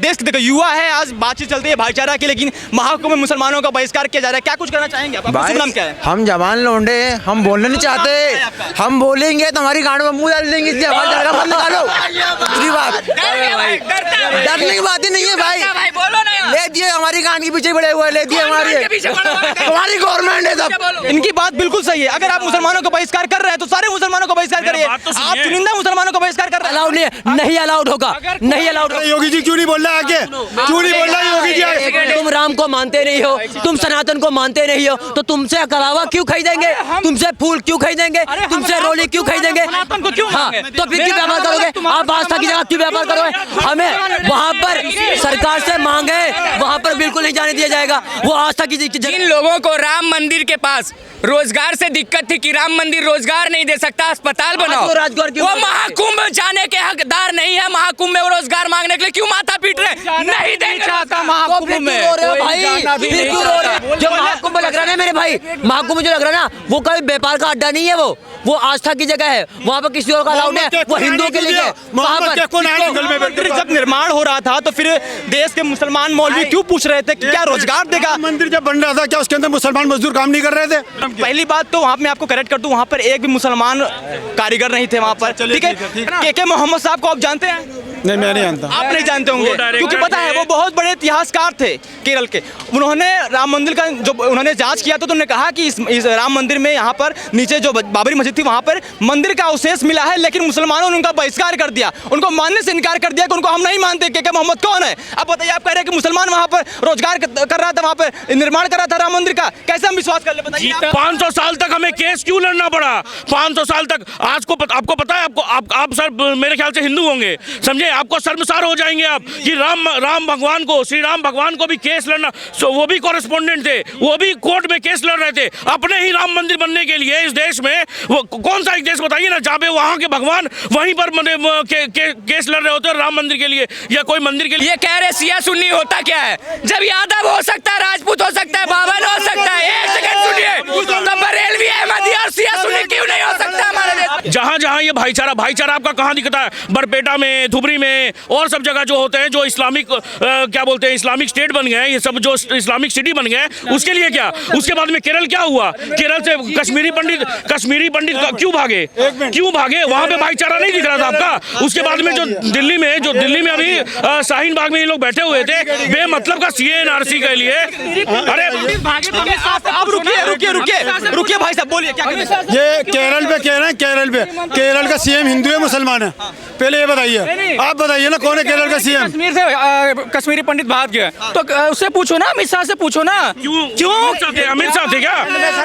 देश देखो युवा है, आज बातचीत चलती है भाईचारा की, लेकिन महाकुंभ में मुसलमानों का बहिष्कार किया जा रहा है, क्या कुछ करना चाहेंगे आप? आपका शुभ नाम क्या है? हम जवान लौंडे हैं, हम बोलना नहीं चाहते, हम बोलेंगे तो हमारी गांड में मुंह डाल देंगे, इसलिए हमारी जगह मत निकालो। दूसरी बात, डरने की बात ही नहीं है भाई, ले दिए हमारी गांड के पीछे बड़े हुए, ले दिए हमारी हमारी गवर्नमेंट है सब। इनकी बात बिल्कुल सही है, अगर आप मुसलमानों को बहिष्कार कर रहे हैं तो सारे मुसलमानों को बहिष्कार करिए। आप चुनिंदा मुसलमानों को बहिष्कार कर रहे हैं, अलाउड नहीं अलाउड होगा, नहीं अलाउड। योगी जी क्यों नहीं बोल रहा आगे, क्यों नहीं बोल रहा योगी जी? तुम राम को मानते नहीं हो, तुम सनातन को मानते नहीं हो, तो तुमसे कलावा क्यों खरीदेंगे, तुमसे फूल क्यों खरीदेंगे, तुमसे रोली क्यों खरीदेंगे? हाँ, तो फिर क्यों व्यापार करोगे आप? आस्था की जगह क्यों व्यापार करोगे? हमें वहाँ पर सरकार से मांग है, वहाँ पर बिल्कुल नहीं जाने दिया जाएगा। वो आस्था की जिन लोगों को राम मंदिर के पास रोजगार से दिक्कत थी कि राम मंदिर रोजगार नहीं दे सकता, अस्पताल बनाओ, वो महाकुंभ जाने के हकदार नहीं है। महाकुंभ में वो रोजगार मांगने के लिए क्यों माथा पीट रहे हैं? नहीं देना चाहता महाकुंभ में। फिर क्यों रो रहे हो? जो महाकुंभ लग रहा है ना मेरे भाई, महाकुंभ जो लग रहा है ना, वो कोई व्यापार का अड्डा नहीं है, वो आस्था की जगह है, वहाँ पर किसी और का अलाउड है, वो हिंदू के लिए। जब निर्माण हो रहा था तो फिर देश के मुसलमान मौलवी क्यों पूछ रहे थे कि क्या रोजगार देगा? मंदिर जब बन रहा था क्या उसके अंदर मुसलमान मजदूर काम नहीं कर रहे थे? पहली बात तो वहाँ मैं आपको करेक्ट कर दूं, वहाँ पर एक भी मुसलमान कारीगर नहीं थे वहाँ पर, ठीक है? के मोहम्मद साहब को आप जानते हैं? नहीं, मैं नहीं जानता। आप नहीं जानते होंगे, क्योंकि पता है वो बहुत बड़े इतिहासकार थे केरल के। उन्होंने राम मंदिर का जो उन्होंने जांच किया तो उन्होंने कहा कि इस राम मंदिर में यहाँ पर नीचे जो बाबरी मस्जिद थी वहाँ पर मंदिर का अवशेष मिला है, लेकिन मुसलमानों ने उनका बहिष्कार कर दिया, उनको मानने से इनकार कर दिया कि उनको हम नहीं मानते। के मोहम्मद कौन है? अब बताइए, आप कह रहे हैं कि मुसलमान वहाँ पर रोजगार कर रहा था, वहाँ पर निर्माण कर रहा था राम मंदिर का, कैसे हम विश्वास कर ले? बताइए। 500 साल तक हमें केस क्यों लड़ना पड़ा? 500 साल तक आपको पता है, आप सर मेरे ख्याल से हिंदू होंगे, समझे? आपको शर्मसार हो जाएंगे आप कि राम भगवान को, श्री राम भगवान को भी केस लड़ना। वो भी कॉरेस्पोंडेंट थे, वो भी कोर्ट में केस लड़ रहे थे अपने ही राम मंदिर बनने के लिए। इस देश में वो कौन सा एक देश बताइए ना जहाँ पे वहाँ के भगवान वहीं पर केस लड़ रहे होते हैं राम मंदिर के लिए या कोई मंदिर के लिए। ये कह रहे सिया सुन्नी होता क्या है? जब यादव हो सकता है, राजपूत हो सकता है, बाबर हो सकता है, एक सेकंड सुनिए, तो बरेलवी, अहमदी और सिया सुन्नी क्यों नहीं हो सकता हमारे देश? जहाँ ये भाईचारा आपका कहाँ दिखता है? बरपेटा में, धुबरी में और सब जगह जो होते हैं, जो इस्लामिक क्या बोलते हैं, इस्लामिक स्टेट बन गए, ये सब जो इस्लामिक सिटी बन गए, उसके लिए क्या? उसके बाद में केरल क्या हुआ? केरल से कश्मीरी पंडित क्यों भागे? वहाँ पे भाईचारा नहीं दिख रहा था आपका? उसके बाद में जो दिल्ली में अभी शाहीन बाग में ये लोग बैठे हुए थे बेमतलब का CA/NRC के लिए। अरे आप रुकिए भाई साहब, बोलिए क्या? ये केरल पे कह रहे हैं, केरल का CM हिंदू है मुसलमान है? पहले ये बताइए, आप बताइए ना कौन है केरल का CM? कश्मीर से कश्मीरी पंडित भाग गए तो उससे पूछो ना, अमित शाह से पूछो ना। क्यों अमित शाह थे क्या?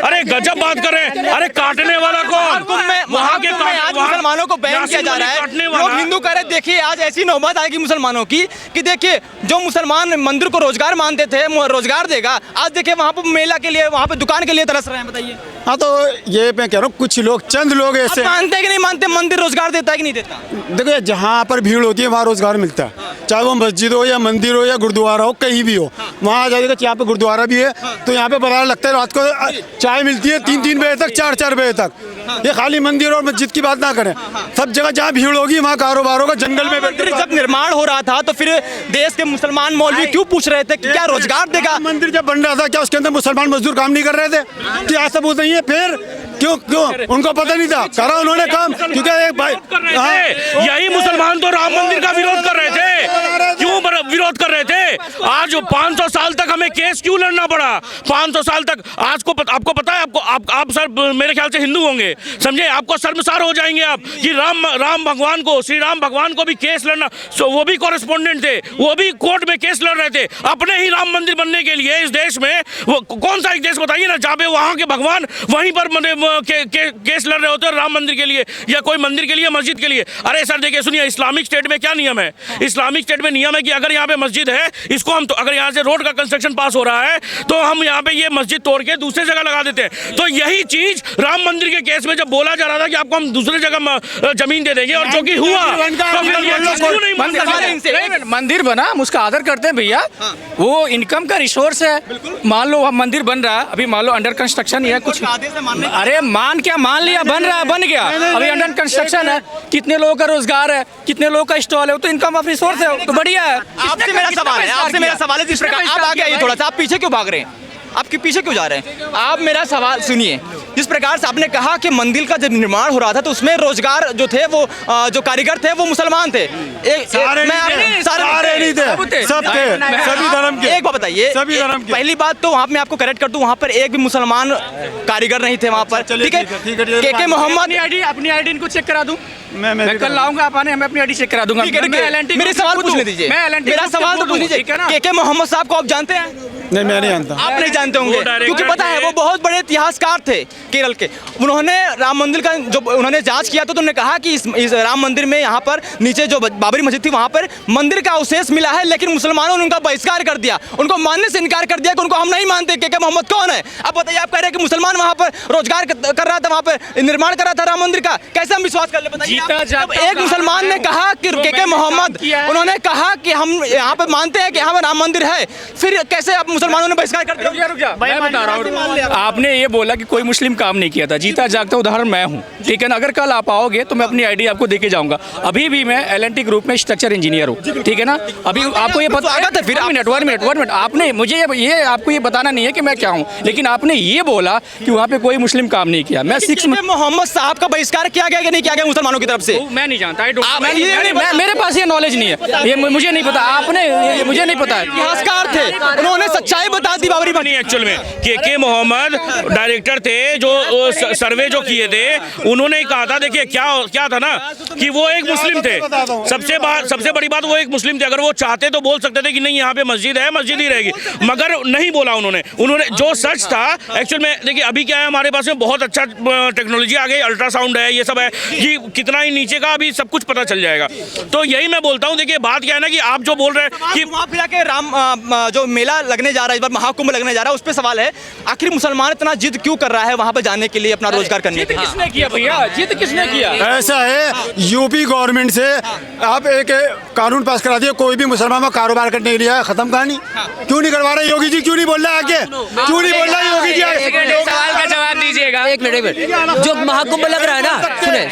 अरे गजब बात कर रहे हैं। अरे काटने वाला कौन? वहाँ के मुसलमानों को बैन किया जा रहा है। लोग हिंदू कह रहे, देखिए आज ऐसी नौबत आएगी मुसलमानों की कि देखिए जो मुसलमान मंदिर को रोजगार मानते थे, रोजगार देगा, आज देखिए वहाँ पर मेला के लिए, वहाँ पे दुकान के लिए तरस रहे हैं। बताइए। हाँ, तो ये मैं कह रहा हूँ कुछ लोग, चंद लोग ऐसे मानते हैं कि नहीं मानते मंदिर रोजगार देता है कि नहीं देता? देखो, जहाँ पर भीड़ होती है वहाँ रोजगार मिलता है, चाहे वो मस्जिद हो या मंदिर हो या गुरुद्वारा हो, कहीं भी हो। वहाँ आ जाएगा, यहाँ पे गुरुद्वारा भी है तो यहाँ पे बाजार लगता है, रात को चाय मिलती है 3-3 बजे तक, 4-4 बजे तक। ये खाली मंदिर और मस्जिद की बात ना करें, सब जगह जहाँ भीड़ होगी वहाँ कारोबार होगा। जंगल में जब निर्माण हो रहा था तो फिर देश के मुसलमान मौलवी क्यों पूछ रहे थे कि क्या रोजगार देगा? मंदिर जब बन रहा था क्या उसके अंदर मुसलमान मजदूर काम नहीं कर रहे थे? क्या ऐसा पूछ नहीं है? फिर क्यों उनको पता नहीं था? करा उन्होंने काम, क्योंकि एक भाई यही मुसलमान तो राम मंदिर का विरोध कर रहे थे। क्यों विरोध कर रहे थे? आज 500 साल तक हमें केस क्यों लड़ना पड़ा? 500 साल तक आपको पता है, आप सर मेरे ख्याल से हिंदू होंगे, समझे? आपको शर्मसार हो जाएंगे आप कि राम भगवान को, श्री राम भगवान को भी केस लड़ना। वो भी कॉरेस्पोंडेंट थे, वो भी कोर्ट में केस लड़ रहे थे अपने ही राम मंदिर बनने के लिए। इस देश में वो कौन सा एक देश बताइए ना जहाँ पे वहाँ के भगवान वहीं पर केस लड़ रहे होते हैं राम मंदिर के लिए या कोई मंदिर के लिए, मस्जिद के लिए। अरे सर देखिए, सुनिए, इस्लामिक स्टेट में क्या नियम है? इस्लामिक स्टेट में नियम है कि अगर यहाँ पे मस्जिद है, इसको हम तो अगर यहाँ से रोड का कंस्ट्रक्शन पास हो रहा है तो हम यहाँ पे ये मस्जिद तोड़ के दूसरे जगह लगा देते हैं। तो यही चीज राम मंदिर के केस में जब बोला जा रहा था कि आपको हम दूसरे जगह जमीन दे देंगे, और जो कि हुआ, तो फिर ये चीज क्यों नहीं मानते? मंदिर बना, हम उसका आदर करते हैं भैया, वो इनकम का रिसोर्स है। मान लो हम मंदिर बन रहा है, अभी मान लो अंडर कंस्ट्रक्शन ही है कुछ, अरे मान क्या मान लिया, बन रहा है, बन गया, अभी अंडर कंस्ट्रक्शन है, कितने लोगों का रोजगार है, कितने लोगों का स्टॉल है, वो तो इनकम ऑफ रिसोर्स है, तो बढ़िया है। आपसे मेरा सवाल है, आपसे मेरा सवाल है, जिस प्रकार आप आगे आइए थोड़ा सा, आप पीछे क्यों भाग रहे हैं, आपके पीछे क्यों जा रहे हैं? आप मेरा सवाल सुनिए। जिस प्रकार से आपने कहा कि मंदिर का जब निर्माण हो रहा था तो उसमें रोजगार जो थे वो जो कारीगर थे वो मुसलमान थे, सारे नहीं थे, सब थे, सभी धर्म के। एक बात बताइए, सभी धर्म के। पहली बात तो वहाँ मैं आपको करेक्ट कर दूं, वहाँ पर एक भी मुसलमान कारीगर नहीं थे वहाँ पर, ठीक है? के मोहम्मद, अपनी आईडी इनको चेक करा दूं, मैं कल लाऊंगा, आप आने, मैं अपनी आईडी चेक करा दूंगा। मेरे सवाल पूछने दीजिए, मेरा सवाल तो पूछ लीजिए। के मोहम्मद साहब को आप जानते हैं? नहीं, मैं नहीं जानता। आप नहीं जानते होंगे क्योंकि पता है वो बहुत बड़े इतिहासकार थे केरल के। उन्होंने राम मंदिर का जो उन्होंने जांच किया तो उन्होंने कहा कि इस राम मंदिर में यहाँ पर नीचे जो बाबरी मस्जिद थी वहाँ पर मंदिर का अवशेष मिला है, लेकिन मुसलमानों ने उनका बहिष्कार कर दिया, उनको मानने से इनकार कर दिया कि उनको हम नहीं मानते। के मोहम्मद कौन है? अब बताइए, आप कह रहे हैं कि मुसलमान वहाँ पर रोजगार कर रहा था, वहाँ पर निर्माण कर रहा था राम मंदिर का, कैसे हम विश्वास कर ले? बताइए, एक मुसलमान ने कहा कि के मोहम्मद, उन्होंने कहा कि हम यहाँ पे मानते हैं कि यहाँ पर राम मंदिर है, फिर कैसे आप मुसलमानों ने बहिष्कार कर दिया? रुक जा, मैं बता रहा हूँ, आपने ये बोला कि कोई मुस्लिम काम नहीं किया था, जीता जागता उदाहरण मैं हूँ, ठीक है ना? अगर कल आप आओगे तो मैं अपनी आईडी आपको देके जाऊंगा। अभी भी मैं L&T ग्रुप में स्ट्रक्चर इंजीनियर हूँ, ठीक है ना? अभी आपको ये पता है, फिर वन मिनट, आपने मुझे ये आपको ये बताना नहीं है कि मैं क्या हूँ, लेकिन आपने ये बोला कि वहाँ पे कोई मुस्लिम काम नहीं किया। मैं मोहम्मद साहब का बहिष्कार किया गया कि नहीं किया गया मुसलमानों की तरफ से? मैं नहीं जानता, मेरे पास ये नॉलेज नहीं है, ये मुझे नहीं पता, आपने मुझे नहीं पता है। इतिहासकार थे, उन्होंने सच्चाई बता दी बाबरी नहीं, एक्चुअल में के मोहम्मद डायरेक्टर थे जो सर्वे जो किए थे, उन्होंने कहा था, देखिए क्या था ना कि वो एक मुस्लिम थे, सबसे बड़ी बात वो एक मुस्लिम थे। अगर वो चाहते तो बोल सकते थे कि नहीं यहाँ पे मस्जिद है, मस्जिद ही रहेगी, मगर नहीं बोला उन्होंने जो सच था। एक्चुअल में देखिए अभी क्या है, हमारे पास में बहुत अच्छा टेक्नोलॉजी आ गई, अल्ट्रासाउंड है, ये सब है कि कितना ही नीचे का अभी सब कुछ पता चल जाएगा। तो यही मैं बोलता हूँ, देखिए बात क्या है ना कि आप जो बोल रहे हैं कि वहाँ फिर आके राम जो मेला लगने जा रहा है, इस बार महाकुंभ लगने जा रहा है, उस पर सवाल है आखिर मुसलमान इतना जिद क्यों कर रहा है वहाँ पर जाने के लिए, अपना रोजगार करने के लिए? किसने किया भैया, जिद किसने किया? ऐसा है, यूपी गवर्नमेंट से आप एक कानून पास करा दिए, कोई भी मुसलमान का कारोबार करने के लिए, खत्म कहानी। क्यों नहीं करवा रहे योगी जी? क्यों नहीं बोल रहा आगे? क्यों नहीं बोल रहा योगी जी? सवाल का जवाब दीजिएगा। एक मिनट, जो महाकुंभ लग रहा है ना, सुने,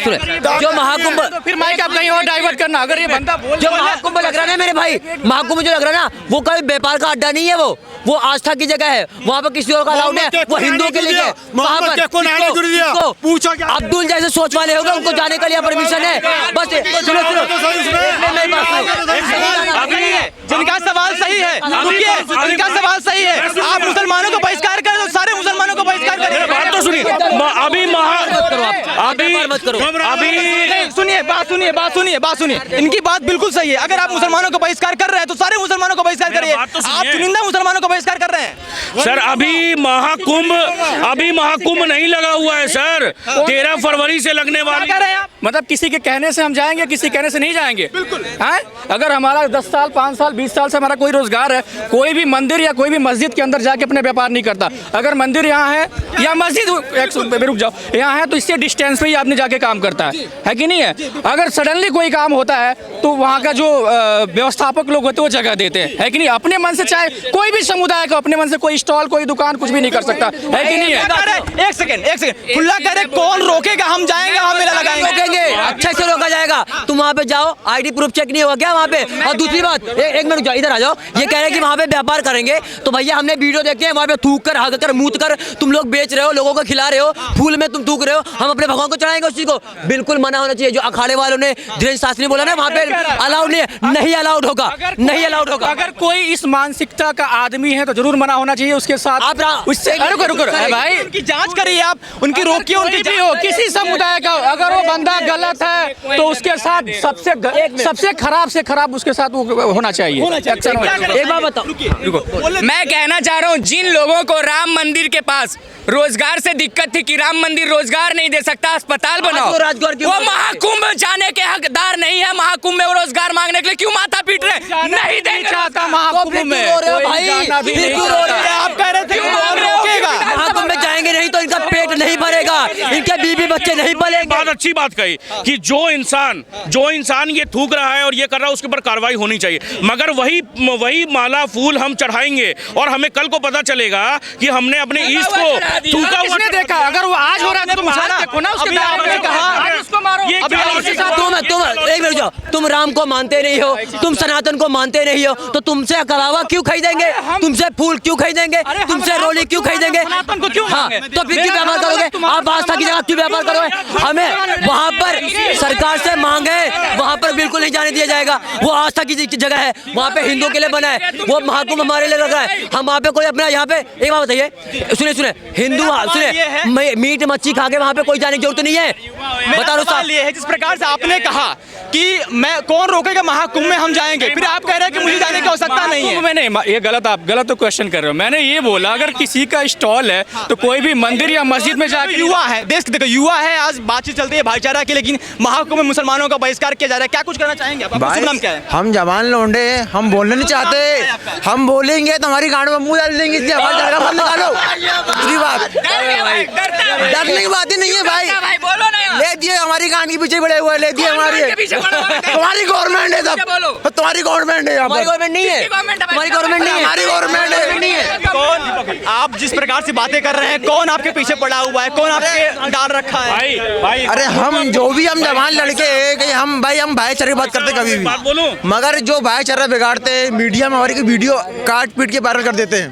जो महाकुंभ, फिर माइक आप कहीं और डाइवर्ट करना। अगर ये बंदा जो महाकुंभ लग रहा है ना मेरे भाई, महाकुंभ जो लग रहा है ना, वो कोई व्यापार का अड्डा नहीं है, वो आस्था की जगह है, वहाँ पर किसी और का अलाउड है, वो हिंदुओं के लिए। वहाँ पर अब्दुल जैसे सोच वाले होंगे, उनको जाने के लिए परमिशन है। बस सुनो, जिनका सवाल सही है, जिनका सवाल सही है, आप मुसलमानों को बहिष्कार करें तो सारे मुसलमानों को बहिष्कार करें। बात तो सुनिए, बात सुनिए, इनकी बात बिल्कुल सही है। अगर आप मुसलमानों को बहिष्कार कर रहे हैं तो सारे मुसलमानों को बहिष्कार करिए। आप चुनिंदा मुसलमानों को बहिष्कार कर रहे हैं। सर अभी महाकुंभ नहीं लगा हुआ है सर, 13 फरवरी से लगने वाला है। मतलब किसी के कहने से हम जाएंगे, किसी कहने से नहीं जाएंगे। बिल्कुल है, अगर हमारा 10 साल 5 साल 20 साल से हमारा कोई रोजगार है, कोई भी मंदिर या कोई भी मस्जिद के अंदर जाके अपने व्यापार नहीं करता। अगर मंदिर यहाँ है या मस्जिद, रुक जाओ, यहाँ है तो इससे डिस्टेंस पे ही आपने जाके काम करता है कि नहीं है? अगर सडनली कोई काम होता है तो वहाँ का जो व्यवस्थापक लोग होते हैं वो जगह देते हैं, है कि नहीं? अपने मन से, चाहे कोई भी समुदाय का अपने मन से कोई स्टॉल, कोई दुकान कुछ भी नहीं कर सकता, है कि नहीं है? एक सेकंड खुला करे, कौन रोकेगा? हम जाएंगे, हम मेला लगाएंगे, रोकेंगे, अच्छे से रोका जाएगा। तुम वहाँ पे जाओ, आईडी प्रूफ चेक नहीं होगा क्या वहाँ पे? और दूसरी बात, एक मिनट जाओ, इधर आ जाओ। ये कह रहे हैं कि वहाँ पे व्यापार करेंगे, तो भैया हमने वीडियो देखे हैं, वहाँ पे थूक कर, हग कर, मूत कर तुम लोग बेच रहे हो, लोगों को खिला रहे हो, फूल में तुम थूक रहे हो। हम अपने भगवान को चढ़ाएंगे उस चीज को? बिल्कुल मना होना चाहिए। जो अखाड़े वालों ने, धीरेन्द्र शास्त्री ने बोला ना, वहाँ पे अलाउड नहीं अलाउड होगा, नहीं अलाउड होगा। अगर कोई इस मानसिकता का आदमी है तो जरूर मना होना चाहिए उसके साथ। आप उससे रुको भाई, उनकी जांच करिए, आप उनकी रोकिए, उनकी भी हो किसी समुदाय का, अगर वो बंदा गलत है तो उसके साथ सबसे खराब से खराब उसके साथ वो होना चाहिए। एक बात बताओ, मैं कहना चाह रहा हूँ, जिन लोगों को राम मंदिर के पास रोजगार से दिक्कत थी कि राम मंदिर रोजगार नहीं दे सकता, अस्पताल बनाओ, वो महाकुंभ जाने के हकदार नहीं है। महाकुंभ में वो रोजगार मांगने के लिए क्यों माथा पीट रहे? नहीं देना चाहता महाकुंभ में। आप कह रहे थे नहीं भरेगा, इनके बीवी बच्चे नहीं पलेंगे। बात अच्छी बात कही कि जो इंसान ये थूक रहा है और ये कर रहा है उसके ऊपर कार्रवाई होनी चाहिए, मगर वही माला फूल हम चढ़ाएंगे और हमें कल को पता चलेगा कि हमने अपने ईस्ट को थूका हुआ देखा। अगर वो आज हो रहा है तो तुम आज देखो ना, उसके आपने कहा उसको मारो। ये क्या तुम एक मिनट जाओ, तुम राम को मानते नहीं हो, तुम सनातन को मानते नहीं हो, तो तुमसे कलावा क्यों खरीदेंगे, तुमसे फूल क्यों खरीदेंगे, तुमसे रोली क्यों खरीदेंगे? हाँ, तो फिर क्यों व्यापार करोगे? आप आस्था की जगह क्यों व्यापार करोगे? हमें वहाँ पर सरकार से मांग है, वहाँ पर बिल्कुल नहीं जाने दिया जाएगा। वो आस्था की जगह है, वहाँ पे हिंदुओं के लिए बना है, वो महाकुंभ हमारे लिए लगा है। हम वहाँ पे कोई अपना यहाँ पे एक बात बताइए, सुने हिंदू सुने मीट मच्छी खा के वहाँ पे कोई जाने की जरूरत नहीं है। बता दो साहब, ये है जिस प्रकार से आपने कहा कि मैं कौन रोकेगा महाकुंभ में हम जाएंगे, फिर आप कह रहे हैं कि मुझे जाने की आवश्यकता नहीं है। मैंने ये आप गलत तो क्वेश्चन कर रहे हो। मैंने ये बोला अगर किसी का स्टॉल है तो कोई भी मंदिर या मस्जिद में जाकर युवा है, देश देखो युवा है, आज बातचीत चलती है भाईचारा की, लेकिन महाकुंभ में मुसलमानों का बहिष्कार किया जा रहा है, क्या कुछ करना चाहेंगे आप? आपका शुभ नाम क्या है? हम जवान लौंडे हैं, हम बोलना नहीं चाहते, हम बोलेंगे तो हमारी गांड में मुंह डाल देंगे, इसलिए हमारी जगह बंद निकालो। दूसरी बात, डरने की बात ही नहीं है भाई, ले दिए हमारी गांड के पीछे बड़े हुए, ले दिए हमारी, तुम्हारी गवर्नमेंट है सब, तुम्हारी गवर्नमेंट है, हमारी गवर्नमेंट नहीं है, तुम्हारी गवर्नमेंट नहीं है, हमारी गवर्नमेंट नहीं है। कौन आप जिस प्रकार से बातें कर रहे हैं, कौन आपके पीछे पड़ा हुआ है, कौन आपके डाल रखा है? भाई अरे हम जो भी हम जवान लड़के हैं, हम भाईचारे की बात करते कभी भी, बात बोलूं? मगर जो भाईचारा बिगाड़ते हैं, मीडिया में हमारी की वीडियो काट पीट के वायरल कर देते हैं,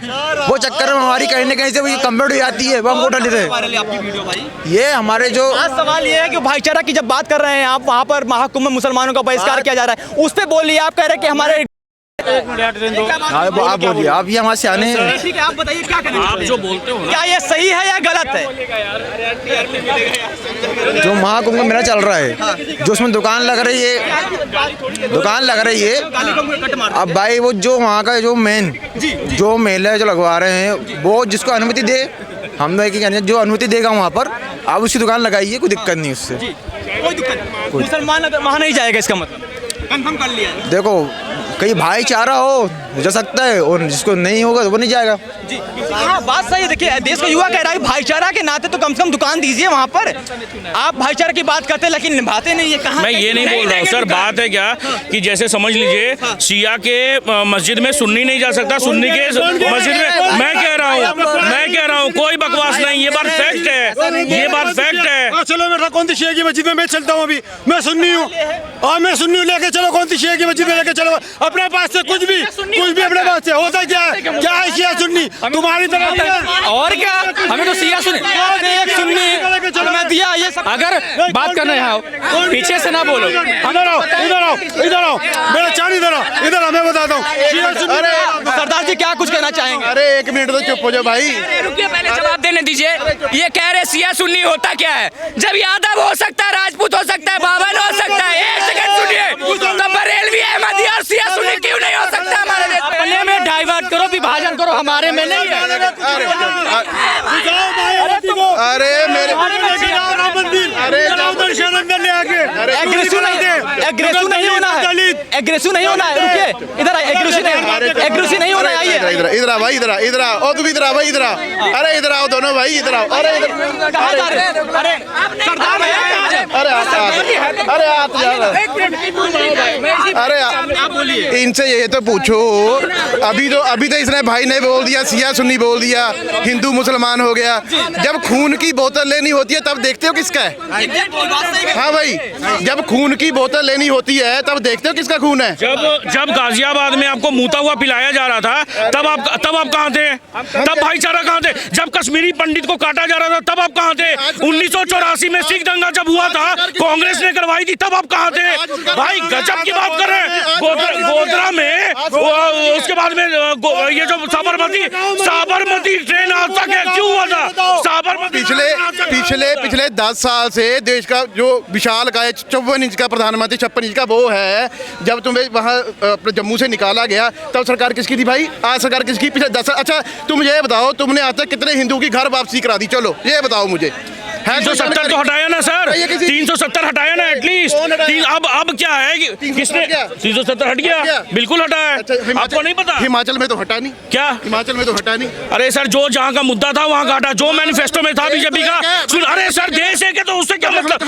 वो चक्कर में हमारी कहीं ना कहीं से वो कंप्लेंट हो जाती है, वो हम उठा लेते हैं। ये हमारे जो आज सवाल ये है कि भाईचारा की जब बात कर रहे हैं आप, वहाँ पर महाकुंभ में मुसलमानों का बहिष्कार किया जा रहा है, उस पे बोलिए, आप कह रहे हैं कि हमारे आप बोलिए, आप ये हमारे सियाने हैं। ठीक है, आप बताइए क्या करें? आप जो बोलते हो क्या ये सही है या गलत है? जो महाकुंभ में मेला चल रहा है, जो उसमें दुकान लग रही है, अब भाई वो जो वहाँ का जो मेन जो मेला जो लगवा रहे हैं, वो जिसको अनुमति दे, हम जो अनुमति देगा वहाँ पर आप उसकी दुकान लगाइए, कोई दिक्कत नहीं उससे, कोई दिक्कत नहीं। मुसलमान अगर वहाँ नहीं जाएगा इसका मतलब कंफर्म कर लिया है। देखो कहीं भाईचारा हो जा सकता है, और जिसको नहीं होगा तो वो नहीं जाएगा। जी हाँ, बात सही है। देखिए देश का युवा कह रहा है भाईचारा के नाते तो कम से कम दुकान दीजिए वहाँ पर। आप भाईचारा की बात करते हैं लेकिन निभाते नहीं है। कहाँ मैं ये नहीं बोल रहा हूँ सर, बात है क्या कि जैसे समझ लीजिए शिया के मस्जिद में सुन्नी नहीं जा सकता, सुन्नी के मस्जिद में मैं कह रहा हूँ कोई बकवास नहीं, ये बात फैक्ट है, ये बात फैक्ट है। चलो मेरा कौन सी शिया की मस्जिद में मैं चलता हूँ, अभी मैं सुन्नी हूँ और मैं सुन्नी हूँ, लेके चलो कौन सी शिया की मस्जिद में लेके चलो, अपने पास से कुछ भी अपने पास से होता क्या है शिया सुन्नी तुम्हारी तरह और क्या, हमें तो शिया सुन्नी दिया ये सब। अगर बात करना है पीछे से ना बोलो, इधर आओ मेरा चार इधर आओ मैं बताता हूँ। अरे सरदार जी क्या कुछ कहना चाहेंगे? अरे एक मिनट तो चुप हो जाओ भाई, रुकिए पहले जवाब देने दीजिए। ये कह रहे शिया सुन्नी होता क्या है? जब यादव हो सकता है, राजपूत हो सकता है, बावन हो सकता है, एक सेकंड सुनिए, तो बरेलवी अहमदी और शिया सुन्नी क्यों नहीं हो सकता हमारे देश में? अपने में डाइवर्ट करो, विभाजन करो, हमारे में नहीं है। अरे मेरे एग्रेसिव नहीं होना है, एग्रेसिव नहीं होना है। रुकिए इधर एग्रेसिव नहीं होना है। आइए इधर आ भाई, इधर आ, ओ तुम इधर आ भाई, इधर आ, अरे इधर आओ दोनों भाई, इधर आओ। अरे कहाँ जा रहे हैं? अरे सरदार अरे आप बोलिए, इनसे ये तो पूछो, अभी तो इसने भाई ने बोल दिया शिया सुन्नी बोल दिया, हिंदू मुसलमान हो गया। जब खून की बोतल लेनी होती है तब देखते हो किसका है? हाँ भाई, जब खून की बोतल लेनी होती है तब देखते हो किसका खून है? जब गाजियाबाद में आपको मुता हुआ पिलाया जा रहा था तब आप कहाँ थे? तब भाईचारा कहाँ थे? जब कश्मीरी पंडित को काटा जा रहा था तब आप कहाँ थे? 1984 में सिख दंगा जब हुआ था, कांग्रेस ने करवाई थी, तब आप कहाँ थे? भाई गजब की बात कर रहे हैं। गोधरा में उसके बाद में ये जो साबरमती ट्रेन आज तक क्यों हुआ था? साबरमती पिछले 10 साल से देश का जो विशाल काय 54 इंच का प्रधानमंत्री 56 इंच का वो है, जब तुम्हें वहाँ जम्मू से निकाला गया तब सरकार किसकी थी भाई? आज सरकार किसकी? पिछले 10 साल। अच्छा तुम ये बताओ, तुमने आज तक कितने हिंदू की घर वापसी करा दी? चलो ये बताओ मुझे, 370 तो हटाया ना सर, 370 हटाया ना एटलीस्ट। अब क्या है कि किसने 370 हट गया? बिल्कुल हटा है। आपको नहीं पता? हिमाचल में तो हटा नहीं। क्या हिमाचल में तो हटा नहीं? अरे सर, जो जहाँ का मुद्दा था वहाँ का हटा, जो मैनिफेस्टो में था बीजेपी का। अरे सर, देश है क्या, तो उससे क्या मतलब?